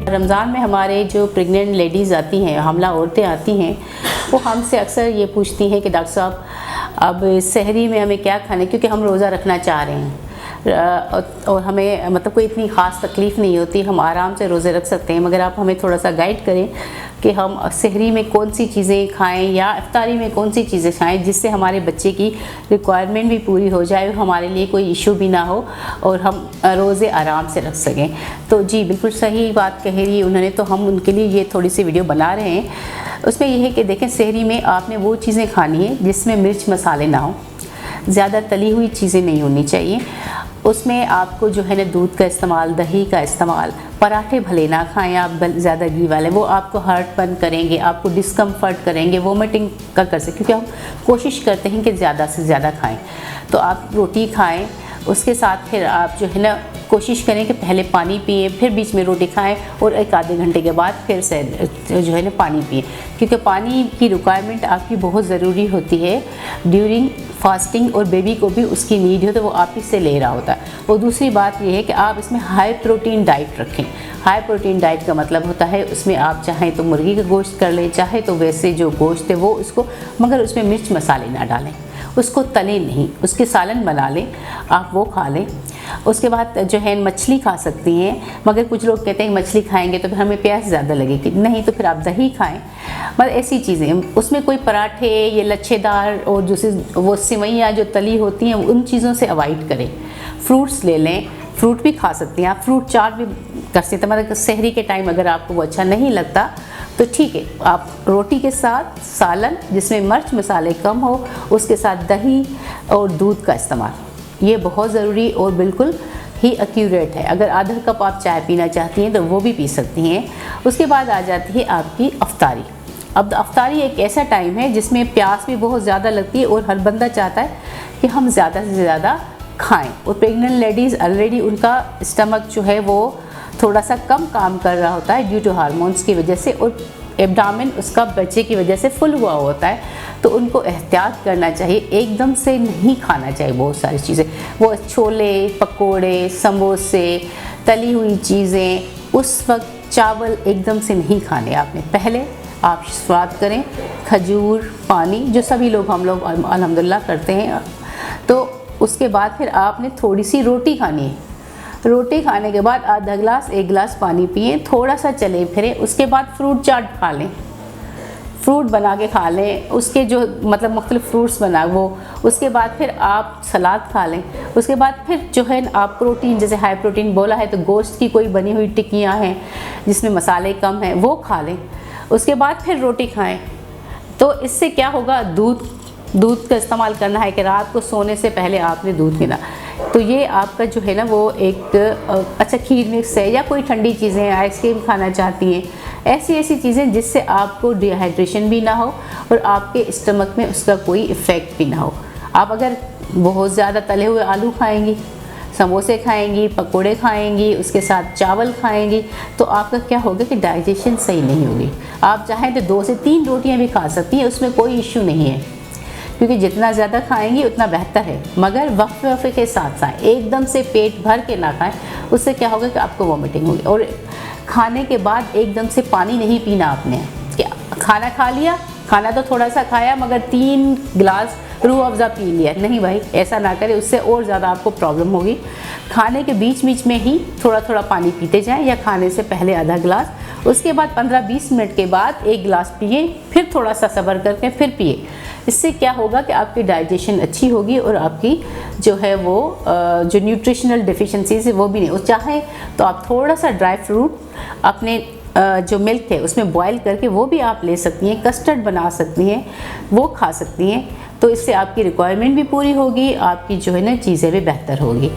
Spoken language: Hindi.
रमज़ान में हमारे जो प्रेग्नेंट लेडीज़ आती हैं, हमला औरतें आती हैं, वो हमसे अक्सर ये पूछती हैं कि डॉक्टर साहब अब सहरी में हमें क्या खाना है, क्योंकि हम रोज़ा रखना चाह रहे हैं और हमें मतलब कोई इतनी ख़ास तकलीफ़ नहीं होती, हम आराम से रोज़े रख सकते हैं। मगर आप हमें थोड़ा सा गाइड करें कि हम सहरी में कौन सी चीज़ें खाएं या इफ्तारी में कौन सी चीज़ें खाएं जिससे हमारे बच्चे की रिक्वायरमेंट भी पूरी हो जाए, हमारे लिए कोई इशू भी ना हो और हम रोज़े आराम से रख सकें। तो जी बिल्कुल सही बात कह रही है उन्होंने, तो हम उनके लिए ये थोड़ी सी वीडियो बना रहे हैं। उसमें यह है कि देखें, सहरी में आपने वो चीज़ें खानी है जिसमें मिर्च मसाले ना हो, ज़्यादा तली हुई चीज़ें नहीं होनी चाहिए। उसमें आपको जो है ना दूध का इस्तेमाल, दही का इस्तेमाल, पराठे भले ना खाएं आप ज़्यादा घी वाले, वो आपको हार्टबर्न करेंगे, आपको डिस्कम्फर्ट करेंगे, वोमिटिंग का कर सकते, क्योंकि हम कोशिश करते हैं कि ज़्यादा से ज़्यादा खाएं। तो आप रोटी खाएं, उसके साथ फिर आप जो है ना कोशिश करें कि पहले पानी पिए, फिर बीच में रोटी खाएं और एक आधे घंटे के बाद फिर से जो है ना पानी पिए, क्योंकि पानी की रिक्वायरमेंट आपकी बहुत ज़रूरी होती है ड्यूरिंग फास्टिंग, और बेबी को भी उसकी नीड हो तो वो आप ही से ले रहा होता है। और दूसरी बात ये है कि आप इसमें हाई प्रोटीन डाइट रखें। हाई प्रोटीन डाइट का मतलब होता है उसमें आप चाहें तो मुर्गी का गोश्त कर लें, चाहे तो वैसे जो गोश्त है वो उसको, मगर उसमें मिर्च मसाले ना डालें, उसको तलें नहीं, उसके सालन बना लें, आप वो खा लें। उसके बाद जो है मछली खा सकती हैं, मगर कुछ लोग कहते हैं मछली खाएंगे तो फिर हमें प्यास ज़्यादा लगेगी, नहीं तो फिर आप दही खाएं। मतलब ऐसी चीज़ें, उसमें कोई पराठे ये लच्छेदार और दूसरी वो सिवैयाँ जो तली होती हैं उन चीज़ों से अवॉइड करें। फ्रूट्स ले लें, फ्रूट भी खा सकती हैं आप, फ्रूट चाट भी कर सकते हैं। मतलब सहरी के टाइम अगर आपको वो अच्छा नहीं लगता तो ठीक है, आप रोटी के साथ सालन जिसमें मिर्च मसाले कम हो, उसके साथ दही और दूध का इस्तेमाल, ये बहुत ज़रूरी और बिल्कुल ही एक्यूरेट है। अगर आधा कप आप चाय पीना चाहती हैं तो वो भी पी सकती हैं। उसके बाद आ जाती है आपकी अफ्तारी। अब अफ्तारी एक ऐसा टाइम है जिसमें प्यास भी बहुत ज़्यादा लगती है और हर बंदा चाहता है कि हम ज़्यादा से ज़्यादा खाएं, और प्रेग्नेंट लेडीज़ ऑलरेडी उनका स्टमक जो है वो थोड़ा सा कम काम कर रहा होता है ड्यू टू हार्मोन्स की वजह से, और एब्डामेन उसका बच्चे की वजह से फुल हुआ होता है, तो उनको एहतियात करना चाहिए, एकदम से नहीं खाना चाहिए बहुत सारी चीज़ें, वो छोले पकोड़े समोसे तली हुई चीज़ें, उस वक्त चावल एकदम से नहीं खाने आपने। पहले आप स्वाद करें, खजूर पानी जो सभी लोग हम लोग अल्हम्दुलिल्लाह करते हैं, तो उसके बाद फिर आपने थोड़ी सी रोटी खानी है। रोटी खाने के बाद आधा गिलास एक गिलास पानी पिए, थोड़ा सा चले फिरें, उसके बाद फ्रूट चाट खा लें, फ्रूट बना के खा लें, उसके जो मतलब मुख्तलिफ फ्रूट्स बना वो, उसके बाद फिर आप सलाद खा लें। उसके बाद फिर जो है आप प्रोटीन, जैसे हाई प्रोटीन बोला है तो गोश्त की कोई बनी हुई टिक्कियाँ हैं जिसमें मसाले कम हैं वो खा लें। उसके बाद फिर रोटी खाएं। तो इससे क्या होगा, दूध का इस्तेमाल करना है कि रात को सोने से पहले आपने दूध पीना, तो ये आपका जो है ना वो एक अच्छा खीर मिक्स है या कोई ठंडी चीज़ें, आइसक्रीम खाना चाहती हैं, ऐसी चीज़ें जिससे आपको डिहाइड्रेशन भी ना हो और आपके स्टमक में उसका कोई इफ़ेक्ट भी ना हो। आप अगर बहुत ज़्यादा तले हुए आलू खाएंगी, समोसे खाएंगी, पकोड़े खाएंगी, उसके साथ चावल खाएंगी, तो आपका क्या होगा कि डाइजेशन सही नहीं होगी। आप चाहें तो 2 से 3 रोटियां भी खा सकती हैं, उसमें कोई इश्यू नहीं है, क्योंकि जितना ज़्यादा खाएंगी उतना बेहतर है, मगर वक्फे के साथ साथ एकदम से पेट भर के ना खाएं, उससे क्या होगा कि आपको वॉमिटिंग होगी। और खाने के बाद एकदम से पानी नहीं पीना आपने, क्या खाना खा लिया, खाना तो थोड़ा सा खाया मगर 3 गिलास रूह अफ़ज़ा पी लिया, नहीं भाई ऐसा ना करें, उससे और ज़्यादा आपको प्रॉब्लम होगी। खाने के बीच में ही थोड़ा थोड़ा पानी पीते जाएं, या खाने से पहले आधा गिलास, उसके बाद 15-20 मिनट के बाद 1 गिलास पिए, फिर थोड़ा सा सब्र करके फिर पिए। इससे क्या होगा कि आपकी डाइजेशन अच्छी होगी और आपकी जो है वो जो न्यूट्रिशनल डिफिशिएंसीज है वो भी नहीं। और चाहे तो आप थोड़ा सा ड्राई फ्रूट अपने जो मिल्क है उसमें बॉयल करके वो भी आप ले सकती हैं, कस्टर्ड बना सकती हैं, वो खा सकती हैं। तो इससे आपकी रिक्वायरमेंट भी पूरी होगी, आपकी जो है ना चीज़ें भी बेहतर होगी।